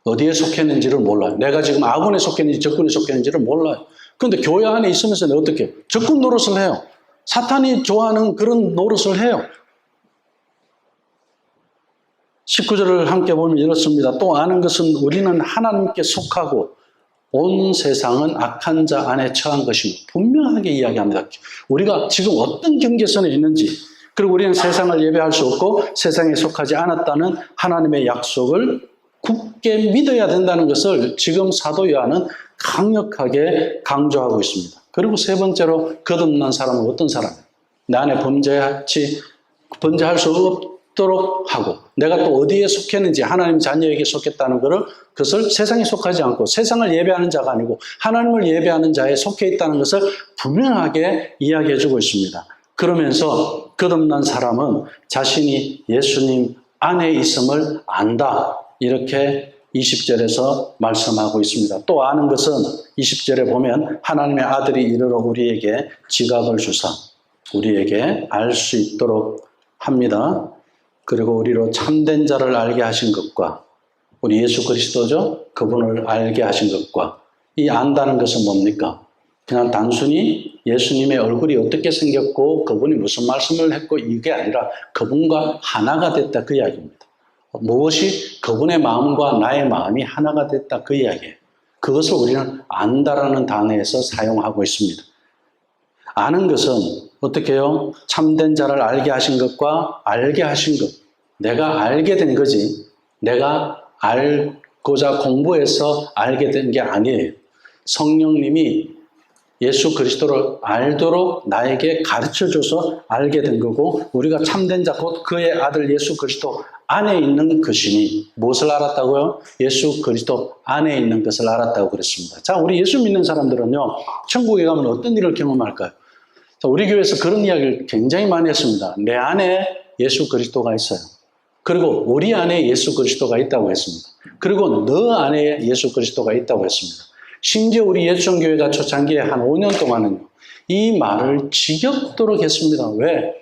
어디에 속했는지를 몰라요. 내가 지금 아군에 속했는지 적군에 속했는지를 몰라요. 그런데 교회 안에 있으면서 내가 어떻게 해요? 적군 노릇을 해요. 사탄이 좋아하는 그런 노릇을 해요. 19절을 함께 보면 이렇습니다. 또 아는 것은 우리는 하나님께 속하고 온 세상은 악한 자 안에 처한 것이며 분명하게 이야기합니다. 우리가 지금 어떤 경계선에 있는지 그리고 우리는 세상을 예배할 수 없고 세상에 속하지 않았다는 하나님의 약속을 굳게 믿어야 된다는 것을 지금 사도 요한은 강력하게 강조하고 있습니다. 그리고 세 번째로 거듭난 사람은 어떤 사람이에요? 내 안에 범죄할 수 없도록 하고 내가 또 어디에 속했는지 하나님 자녀에게 속했다는 그것을 세상에 속하지 않고 세상을 예배하는 자가 아니고 하나님을 예배하는 자에 속해 있다는 것을 분명하게 이야기해 주고 있습니다. 그러면서 거듭난 사람은 자신이 예수님 안에 있음을 안다. 이렇게 20절에서 말씀하고 있습니다. 또 아는 것은 20절에 보면 하나님의 아들이 이르러 우리에게 지각을 주사 우리에게 알 수 있도록 합니다. 그리고 우리로 참된 자를 알게 하신 것과 우리 예수 그리스도죠. 그분을 알게 하신 것과 이 안다는 것은 뭡니까? 그냥 단순히 예수님의 얼굴이 어떻게 생겼고 그분이 무슨 말씀을 했고 이게 아니라 그분과 하나가 됐다 그 이야기입니다. 무엇이 그분의 마음과 나의 마음이 하나가 됐다 그 이야기예요. 그것을 우리는 안다라는 단어에서 사용하고 있습니다. 아는 것은 어떻게 해요? 참된 자를 알게 하신 것과 알게 하신 것. 내가 알게 된 거지. 내가 알고자 공부해서 알게 된 게 아니에요. 성령님이 예수 그리스도를 알도록 나에게 가르쳐줘서 알게 된 거고 우리가 참된 자 곧 그의 아들 예수 그리스도 안에 있는 것이니 무엇을 알았다고요? 예수 그리스도 안에 있는 것을 알았다고 그랬습니다. 자, 우리 예수 믿는 사람들은요. 천국에 가면 어떤 일을 경험할까요? 자, 우리 교회에서 그런 이야기를 굉장히 많이 했습니다. 내 안에 예수 그리스도가 있어요. 그리고 우리 안에 예수 그리스도가 있다고 했습니다. 그리고 너 안에 예수 그리스도가 있다고 했습니다. 심지어 우리 예수교회가 초창기에 한 5년 동안은 이 말을 지겹도록 했습니다. 왜?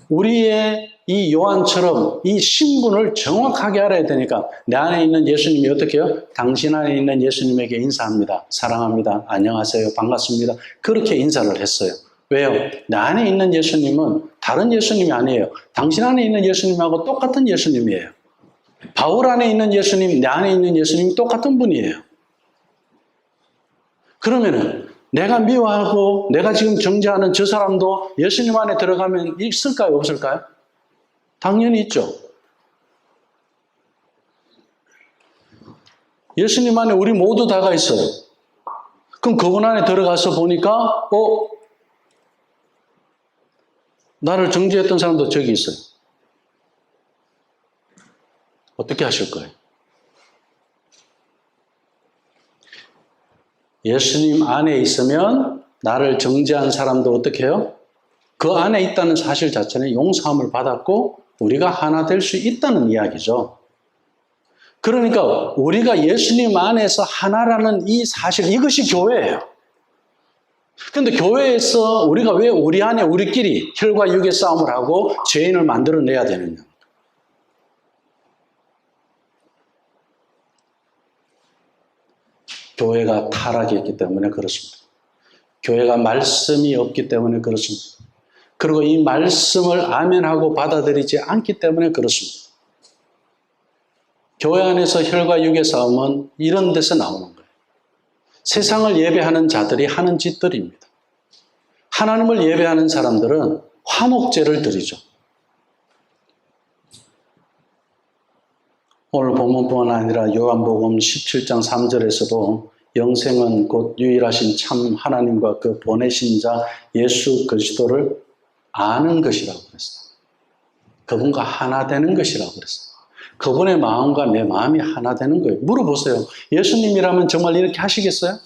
우리의 이 요한처럼 이 신분을 정확하게 알아야 되니까 내 안에 있는 예수님이 어떻게 해요? 당신 안에 있는 예수님에게 인사합니다. 사랑합니다. 안녕하세요. 반갑습니다. 그렇게 인사를 했어요. 왜요? 내 안에 있는 예수님은 다른 예수님이 아니에요. 당신 안에 있는 예수님하고 똑같은 예수님이에요. 바울 안에 있는 예수님, 내 안에 있는 예수님이 똑같은 분이에요. 그러면은 내가 미워하고 내가 지금 정죄하는 저 사람도 예수님 안에 들어가면 있을까요? 없을까요? 당연히 있죠. 예수님 안에 우리 모두 다가 있어요. 그럼 그분 안에 들어가서 보니까 나를 정죄했던 사람도 저기 있어요. 어떻게 하실 거예요? 예수님 안에 있으면 나를 정죄한 사람도 어떻게 해요? 그 안에 있다는 사실 자체는 용서함을 받았고 우리가 하나 될 수 있다는 이야기죠. 그러니까 우리가 예수님 안에서 하나라는 이 사실, 이것이 교회예요. 그런데 교회에서 우리가 왜 우리 안에 우리끼리 혈과 육의 싸움을 하고 죄인을 만들어내야 되느냐? 교회가 타락했기 때문에 그렇습니다. 교회가 말씀이 없기 때문에 그렇습니다. 그리고 이 말씀을 아멘하고 받아들이지 않기 때문에 그렇습니다. 교회 안에서 혈과 육의 싸움은 이런 데서 나오는 거예요. 세상을 예배하는 자들이 하는 짓들입니다. 하나님을 예배하는 사람들은 화목제를 드리죠. 오늘 본문뿐만 아니라 요한복음 17장 3절에서도 영생은 곧 유일하신 참 하나님과 그 보내신 자 예수 그리스도를 아는 것이라고 그랬어요. 그분과 하나 되는 것이라고 그랬어요. 그분의 마음과 내 마음이 하나 되는 거예요. 물어보세요. 예수님이라면 정말 이렇게 하시겠어요?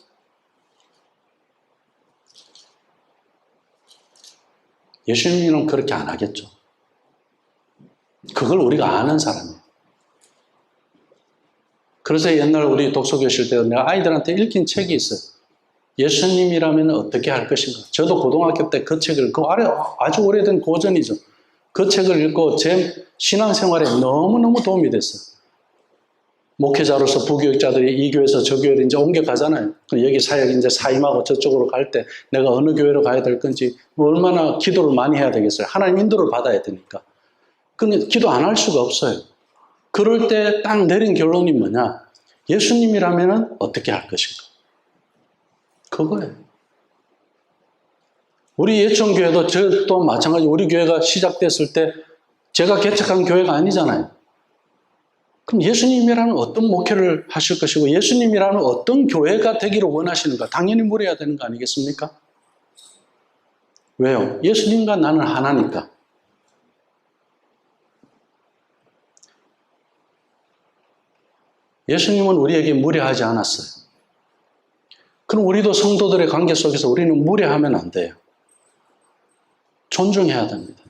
예수님은 그렇게 안 하겠죠. 그걸 우리가 아는 사람이에요. 그래서 옛날 우리 독서교실 때 내가 아이들한테 읽힌 책이 있어요. 예수님이라면 어떻게 할 것인가. 저도 고등학교 때 그 책을 읽고 아주 오래된 고전이죠. 그 책을 읽고 제 신앙생활에 너무너무 도움이 됐어요. 목회자로서 부교육자들이 이 교회에서 저 교회로 이제 옮겨가잖아요. 여기 사역 이제 사임하고 저쪽으로 갈 때 내가 어느 교회로 가야 될 건지 얼마나 기도를 많이 해야 되겠어요. 하나님 인도를 받아야 되니까. 근데 기도 안 할 수가 없어요. 그럴 때 딱 내린 결론이 뭐냐? 예수님이라면 어떻게 할 것인가? 그거예요. 우리 예천교회도 저도 마찬가지. 우리 교회가 시작됐을 때 제가 개척한 교회가 아니잖아요. 그럼 예수님이라는 어떤 목회를 하실 것이고 예수님이라는 어떤 교회가 되기를 원하시는가? 당연히 물어야 되는 거 아니겠습니까? 왜요? 예수님과 나는 하나니까. 예수님은 우리에게 무례하지 않았어요. 그럼 우리도 성도들의 관계 속에서 우리는 무례하면 안 돼요. 존중해야 됩니다.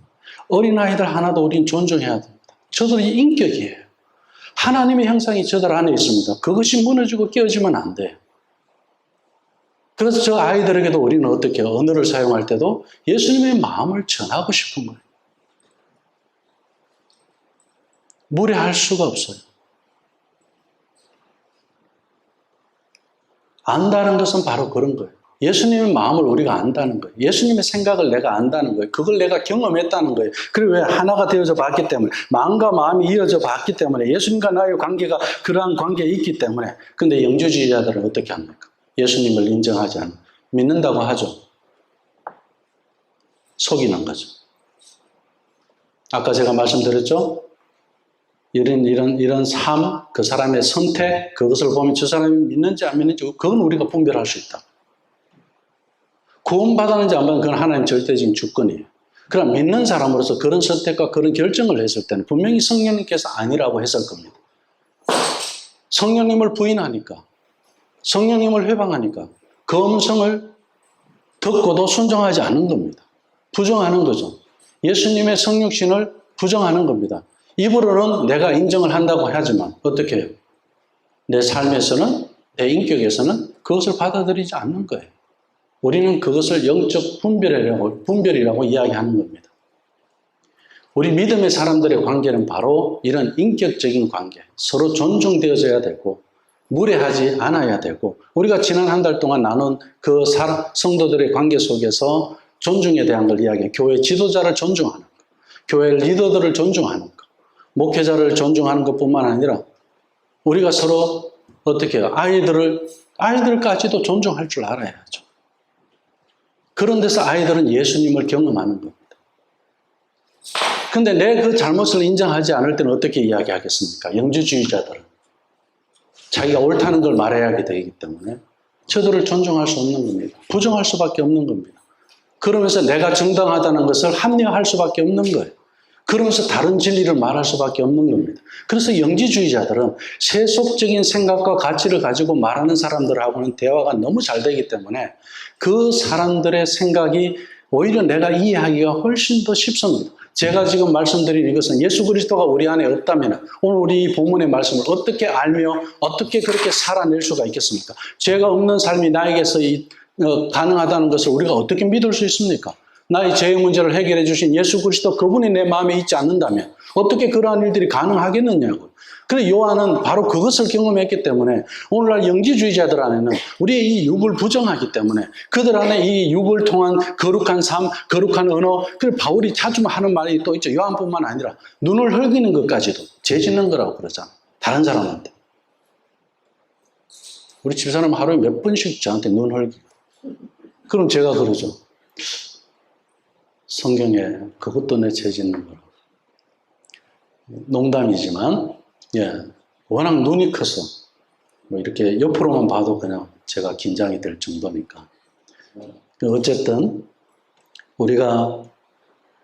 어린아이들 하나도 우리는 존중해야 됩니다. 저들이 인격이에요. 하나님의 형상이 저들 안에 있습니다. 그것이 무너지고 깨어지면 안 돼요. 그래서 저 아이들에게도 우리는 어떻게 해요? 언어를 사용할 때도 예수님의 마음을 전하고 싶은 거예요. 무례할 수가 없어요. 안다는 것은 바로 그런 거예요. 예수님의 마음을 우리가 안다는 거예요. 예수님의 생각을 내가 안다는 거예요. 그걸 내가 경험했다는 거예요. 그리고 왜 하나가 되어져 봤기 때문에, 마음과 마음이 이어져 봤기 때문에, 예수님과 나의 관계가 그러한 관계에 있기 때문에. 근데 영주주의자들은 어떻게 합니까? 예수님을 인정하지 않는, 믿는다고 하죠. 속이는 거죠. 아까 제가 말씀드렸죠? 이런 삶, 그 사람의 선택, 그것을 보면 저 사람이 믿는지 안 믿는지, 그건 우리가 분별할 수 있다. 구원받았는지 안 받았는지 그건 하나님 절대적인 주권이에요. 그럼 믿는 사람으로서 그런 선택과 그런 결정을 했을 때는 분명히 성령님께서 아니라고 했을 겁니다. 성령님을 부인하니까, 성령님을 회방하니까 그 음성을 듣고도 순종하지 않는 겁니다. 부정하는 거죠. 예수님의 성육신을 부정하는 겁니다. 입으로는 내가 인정을 한다고 하지만 어떻게 해요? 내 삶에서는, 내 인격에서는 그것을 받아들이지 않는 거예요. 우리는 그것을 영적 분별이라고 이야기하는 겁니다. 우리 믿음의 사람들의 관계는 바로 이런 인격적인 관계, 서로 존중되어져야 되고 무례하지 않아야 되고, 우리가 지난 한 달 동안 나눈 그 성도들의 관계 속에서 존중에 대한 걸 이야기해요. 교회 지도자를 존중하는 것, 교회 리더들을 존중하는 것, 목회자를 존중하는 것뿐만 아니라 우리가 서로 어떻게 해요? 아이들까지도 존중할 줄 알아야죠. 그런 데서 아이들은 예수님을 경험하는 겁니다. 근데 내 그 잘못을 인정하지 않을 때는 어떻게 이야기하겠습니까? 영주주의자들은. 자기가 옳다는 걸 말해야 되기 때문에 저들을 존중할 수 없는 겁니다. 부정할 수밖에 없는 겁니다. 그러면서 내가 정당하다는 것을 합리화할 수밖에 없는 거예요. 그러면서 다른 진리를 말할 수밖에 없는 겁니다. 그래서 영지주의자들은 세속적인 생각과 가치를 가지고 말하는 사람들하고는 대화가 너무 잘 되기 때문에 그 사람들의 생각이 오히려 내가 이해하기가 훨씬 더 쉽습니다. 제가 지금 말씀드린 이것은 예수 그리스도가 우리 안에 없다면 오늘 우리 이 본문의 말씀을 어떻게 알며 어떻게 그렇게 살아낼 수가 있겠습니까? 죄가 없는 삶이 나에게서 가능하다는 것을 우리가 어떻게 믿을 수 있습니까? 나의 죄의 문제를 해결해 주신 예수 그리스도 그분이 내 마음에 있지 않는다면 어떻게 그러한 일들이 가능하겠느냐고. 그래서 요한은 바로 그것을 경험했기 때문에 오늘날 영지주의자들 안에는 우리의 이 육을 부정하기 때문에 그들 안에 이 육을 통한 거룩한 삶, 거룩한 언어, 그걸 바울이 자주 하는 말이 또 있죠. 요한뿐만 아니라 눈을 흘기는 것까지도 죄 짓는 거라고 그러잖아. 다른 사람한테. 우리 집사람 하루에 몇 번씩 저한테 눈 흘기. 그럼 제가 그러죠. 성경에 그것도 내 죄 짓는 거라고. 농담이지만 워낙 눈이 커서 뭐 이렇게 옆으로만 봐도 그냥 제가 긴장이 될 정도니까. 어쨌든 우리가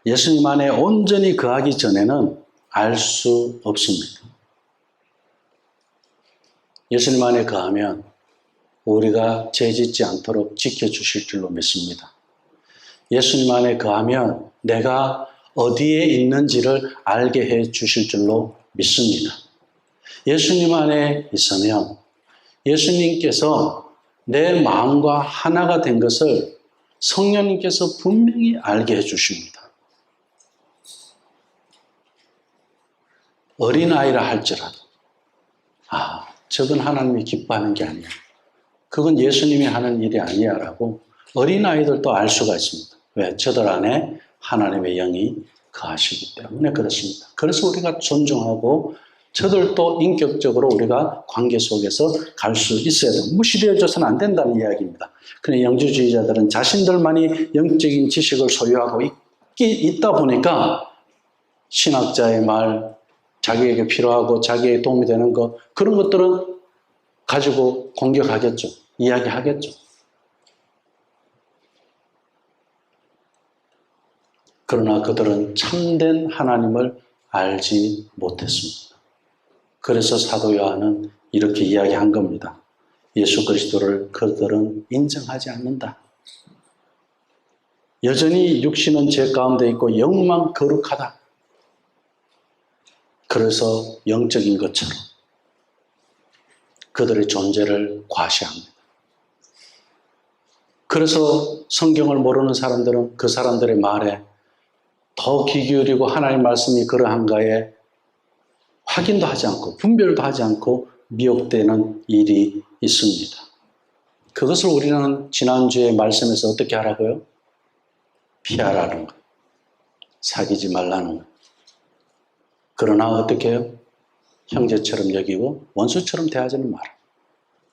예수님 안에 온전히 거하기 전에는 알 수 없습니다. 예수님 안에 거하면 우리가 죄 짓지 않도록 지켜주실 줄로 믿습니다. 예수님 안에 거하면 내가 어디에 있는지를 알게 해 주실 줄로 믿습니다. 예수님 안에 있으면 예수님께서 내 마음과 하나가 된 것을 성령님께서 분명히 알게 해 주십니다. 어린아이라 할지라도 저건 하나님이 기뻐하는 게 아니야. 그건 예수님이 하는 일이 아니야 라고 어린아이들도 알 수가 있습니다. 왜? 저들 안에 하나님의 영이 거하시기 때문에 그렇습니다. 그래서 우리가 존중하고 저들도 인격적으로 우리가 관계 속에서 갈 수 있어야 돼요. 무시되어져서는 안 된다는 이야기입니다. 그런데 영지주의자들은 자신들만이 영적인 지식을 소유하고 있다 보니까 신학자의 말, 자기에게 필요하고 자기에게 도움이 되는 것, 그런 것들은 가지고 공격하겠죠. 이야기하겠죠. 그러나 그들은 참된 하나님을 알지 못했습니다. 그래서 사도 요한은 이렇게 이야기한 겁니다. 예수 그리스도를 그들은 인정하지 않는다. 여전히 육신은 죄 가운데 있고 영만 거룩하다. 그래서 영적인 것처럼 그들의 존재를 과시합니다. 그래서 성경을 모르는 사람들은 그 사람들의 말에 더 귀 기울이고 하나님의 말씀이 그러한가에 확인도 하지 않고 분별도 하지 않고 미혹되는 일이 있습니다. 그것을 우리는 지난주에 말씀에서 어떻게 하라고요? 피하라는 거예요. 사귀지 말라는 거예요. 그러나 어떻게 해요? 형제처럼 여기고 원수처럼 대하지는 마라.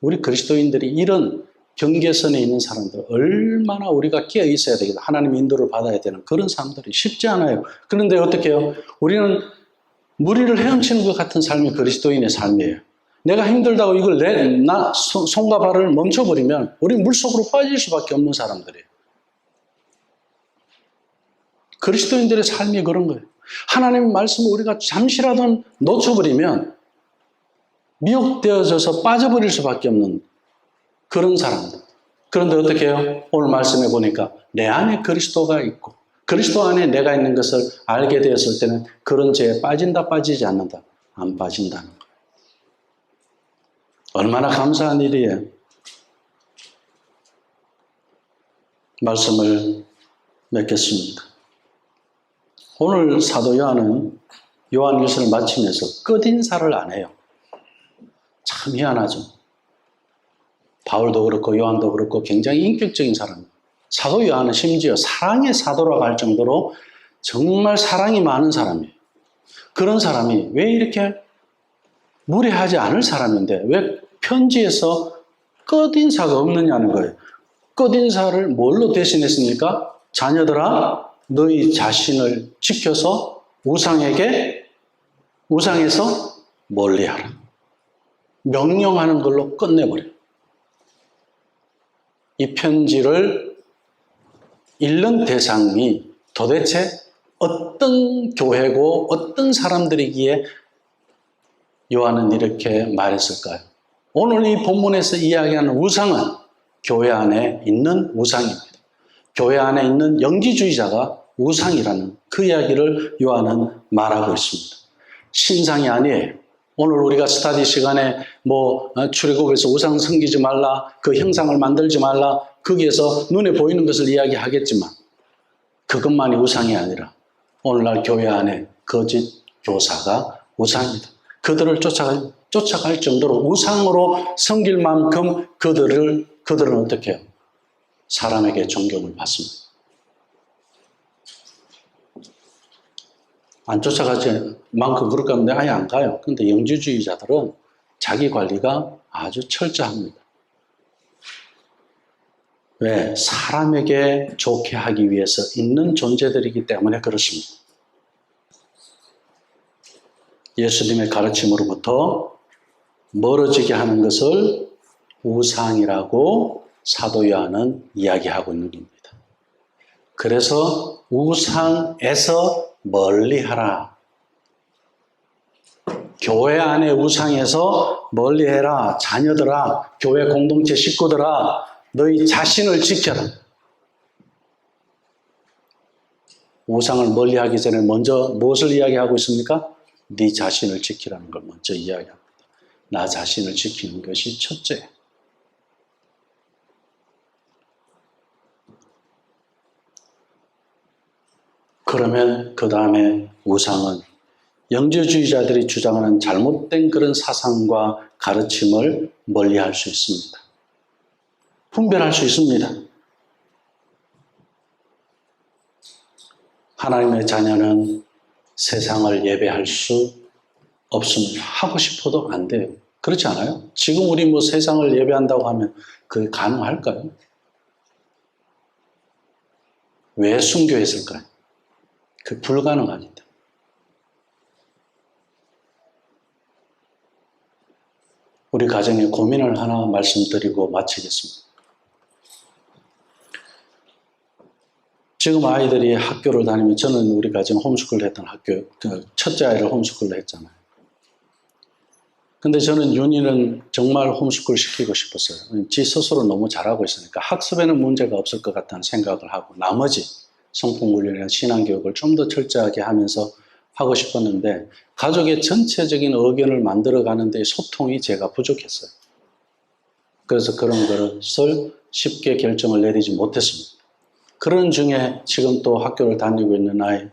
우리 그리스도인들이 이런 경계선에 있는 사람들 얼마나 우리가 끼어 있어야 되겠다. 하나님의 인도를 받아야 되는 그런 사람들이 쉽지 않아요. 그런데 어떻게 해요? 우리는 무리를 헤엄치는 것 같은 삶이 그리스도인의 삶이에요. 내가 힘들다고 이걸 손과 발을 멈춰버리면 우리는 물속으로 빠질 수밖에 없는 사람들이에요. 그리스도인들의 삶이 그런 거예요. 하나님의 말씀을 우리가 잠시라도 놓쳐버리면 미혹되어져서 빠져버릴 수밖에 없는 그런 사람들. 그런데 어떻게 해요? 오늘 말씀해 보니까 내 안에 그리스도가 있고 그리스도 안에 내가 있는 것을 알게 되었을 때는 그런 죄에 빠진다 빠지지 않는다. 안 빠진다는 거예요. 얼마나 감사한 일이에요. 말씀을 맺겠습니다. 오늘 사도 요한은 요한일서를 마치면서 끝인사를 안 해요. 참 희한하죠. 바울도 그렇고 요한도 그렇고 굉장히 인격적인 사람이에요. 사도 요한은 심지어 사랑의 사도라고 할 정도로 정말 사랑이 많은 사람이에요. 그런 사람이 왜 이렇게 무례하지 않을 사람인데 왜 편지에서 끝인사가 없느냐는 거예요. 끝인사를 뭘로 대신했습니까? 자녀들아 너희 자신을 지켜서 우상에서 멀리하라. 명령하는 걸로 끝내버려요. 이 편지를 읽는 대상이 도대체 어떤 교회고 어떤 사람들이기에 요한은 이렇게 말했을까요? 오늘 이 본문에서 이야기하는 우상은 교회 안에 있는 우상입니다. 교회 안에 있는 영지주의자가 우상이라는 그 이야기를 요한은 말하고 있습니다. 신상이 아니에요. 오늘 우리가 스터디 시간에 출애굽에서 우상 섬기지 말라, 그 형상을 만들지 말라, 거기에서 눈에 보이는 것을 이야기하겠지만 그것만이 우상이 아니라 오늘날 교회 안에 거짓 교사가 우상입니다. 그들을 쫓아갈 정도로 우상으로 섬길 만큼 그들은 어떻게 해요? 사람에게 존경을 받습니다. 안 쫓아가지 만큼 그럴까 하면 아예 안 가요. 그런데 영지주의자들은 자기 관리가 아주 철저합니다. 왜? 사람에게 좋게 하기 위해서 있는 존재들이기 때문에 그렇습니다. 예수님의 가르침으로부터 멀어지게 하는 것을 우상이라고 사도 요한은 이야기하고 있는 겁니다. 그래서 우상에서 멀리하라. 교회 안에 우상에서 멀리해라. 자녀들아, 교회 공동체 식구들아, 너희 자신을 지켜라. 우상을 멀리하기 전에 먼저 무엇을 이야기하고 있습니까? 네 자신을 지키라는 걸 먼저 이야기합니다. 나 자신을 지키는 것이 첫째. 그러면 그 다음에 우상은 영지주의자들이 주장하는 잘못된 그런 사상과 가르침을 멀리할 수 있습니다. 분별할 수 있습니다. 하나님의 자녀는 세상을 예배할 수 없습니다. 하고 싶어도 안 돼요. 그렇지 않아요? 지금 우리 세상을 예배한다고 하면 그게 가능할까요? 왜 순교했을까요? 그게 불가능합니다. 우리 가정의 고민을 하나 말씀드리고 마치겠습니다. 지금 아이들이 학교를 다니면 저는 우리 가정 홈스쿨을 했던 학교, 첫째 아이를 홈스쿨을 했잖아요. 근데 저는 윤희는 정말 홈스쿨 시키고 싶었어요. 지 스스로 너무 잘하고 있으니까 학습에는 문제가 없을 것 같다는 생각을 하고 나머지 성품훈련이나 신앙교육을 좀 더 철저하게 하면서 하고 싶었는데 가족의 전체적인 의견을 만들어가는 데 소통이 제가 부족했어요. 그래서 그런 것을 쉽게 결정을 내리지 못했습니다. 그런 중에 지금 또 학교를 다니고 있는 아이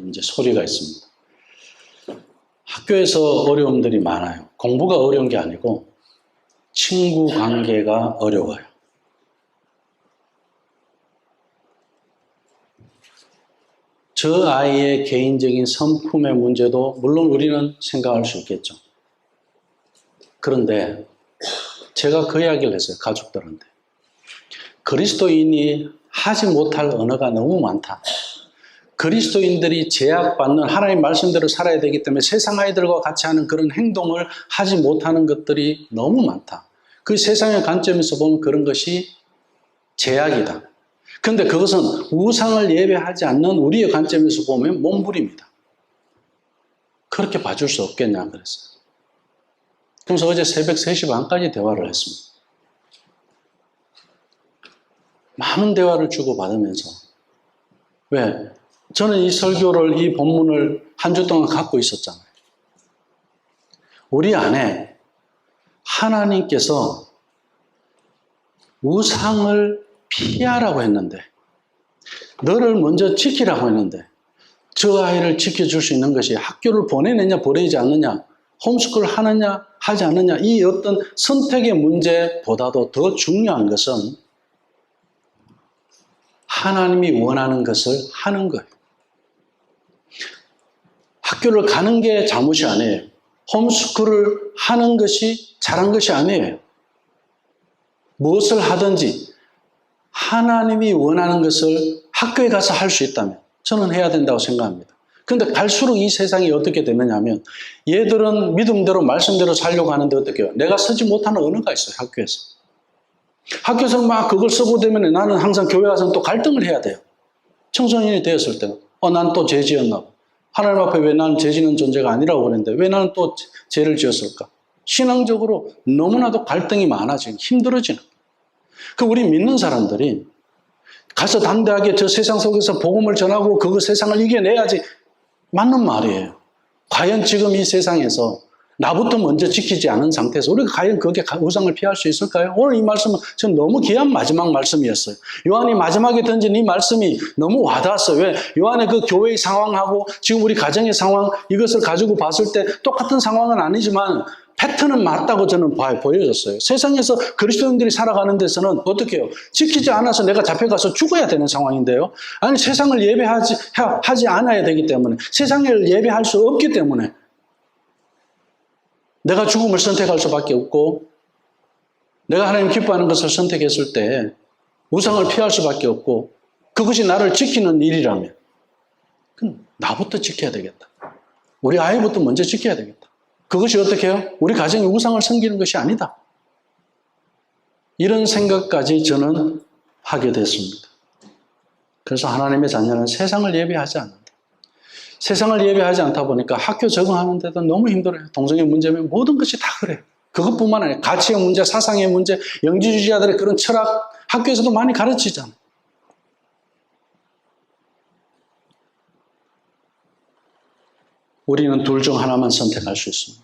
이제 소리가 있습니다. 학교에서 어려움들이 많아요. 공부가 어려운 게 아니고 친구 관계가 어려워요. 저 아이의 개인적인 성품의 문제도 물론 우리는 생각할 수 있겠죠. 그런데 제가 그 이야기를 했어요. 가족들한테. 그리스도인이 하지 못할 언어가 너무 많다. 그리스도인들이 제약받는 하나님 말씀대로 살아야 되기 때문에 세상 아이들과 같이 하는 그런 행동을 하지 못하는 것들이 너무 많다. 그 세상의 관점에서 보면 그런 것이 제약이다. 그런데 그것은 우상을 예배하지 않는 우리의 관점에서 보면 몸부림이다. 그렇게 봐줄 수 없겠냐 그랬어요. 그래서 어제 새벽 3시 반까지 대화를 했습니다. 많은 대화를 주고받으면서 왜? 저는 이 설교를, 이 본문을 한 주 동안 갖고 있었잖아요. 우리 안에 하나님께서 우상을 피하라고 했는데 너를 먼저 지키라고 했는데 저 아이를 지켜줄 수 있는 것이 학교를 보내느냐 보내지 않느냐 홈스쿨을 하느냐 하지 않느냐 이 어떤 선택의 문제보다도 더 중요한 것은 하나님이 원하는 것을 하는 거예요. 학교를 가는 게 잘못이 아니에요. 홈스쿨을 하는 것이 잘한 것이 아니에요. 무엇을 하든지 하나님이 원하는 것을 학교에 가서 할 수 있다면 저는 해야 된다고 생각합니다. 그런데 갈수록 이 세상이 어떻게 되느냐 하면 얘들은 믿음대로 말씀대로 살려고 하는데 어떻게 해요? 내가 쓰지 못하는 언어가 있어요. 학교에서. 학교에서 막 그걸 쓰고 되면 나는 항상 교회 와서는 또 갈등을 해야 돼요. 청소년이 되었을 때는 난 또 죄 지었나? 하나님 앞에 왜 나는 죄 지는 존재가 아니라고 그랬는데 왜 나는 또 죄를 지었을까? 신앙적으로 너무나도 갈등이 많아지고 힘들어지는. 우리 믿는 사람들이 가서 담대하게 저 세상 속에서 복음을 전하고 그 세상을 이겨내야지. 맞는 말이에요. 과연 지금 이 세상에서 나부터 먼저 지키지 않은 상태에서 우리가 과연 그게 우상을 피할 수 있을까요? 오늘 이 말씀은 전 너무 귀한 마지막 말씀이었어요. 요한이 마지막에 던진 이 말씀이 너무 와닿았어요. 왜? 요한의 그 교회의 상황하고 지금 우리 가정의 상황 이것을 가지고 봤을 때 똑같은 상황은 아니지만 패턴은 맞다고 저는 보여졌어요. 세상에서 그리스도인들이 살아가는 데서는 어떻게 해요? 지키지 않아서 내가 잡혀가서 죽어야 되는 상황인데요. 아니 세상을 예배하지 않아야 되기 때문에 세상을 예배할 수 없기 때문에 내가 죽음을 선택할 수밖에 없고 내가 하나님 기뻐하는 것을 선택했을 때 우상을 피할 수밖에 없고 그것이 나를 지키는 일이라면 그럼 나부터 지켜야 되겠다. 우리 아이부터 먼저 지켜야 되겠다. 그것이 어떻게 해요? 우리 가정이 우상을 섬기는 것이 아니다. 이런 생각까지 저는 하게 됐습니다. 그래서 하나님의 자녀는 세상을 예배하지 않는다. 세상을 예배하지 않다 보니까 학교 적응하는 데도 너무 힘들어요. 동성애 문제면 모든 것이 다 그래요. 그것뿐만 아니라 가치의 문제, 사상의 문제, 영지주의자들의 그런 철학 학교에서도 많이 가르치잖아요. 우리는 둘 중 하나만 선택할 수 있습니다.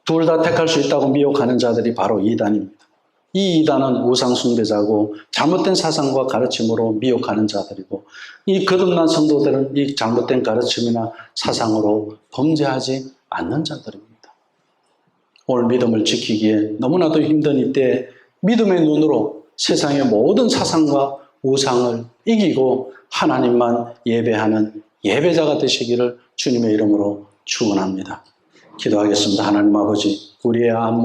둘 다 택할 수 있다고 미혹하는 자들이 바로 이단입니다. 이 이단은 우상 숭배자고 잘못된 사상과 가르침으로 미혹하는 자들이고 이 거듭난 성도들은 이 잘못된 가르침이나 사상으로 범죄하지 않는 자들입니다. 오늘 믿음을 지키기에 너무나도 힘든 이때 믿음의 눈으로 세상의 모든 사상과 우상을 이기고 하나님만 예배하는 예배자가 되시기를 주님의 이름으로 축원합니다. 기도하겠습니다. 하나님 아버지, 우리의 안목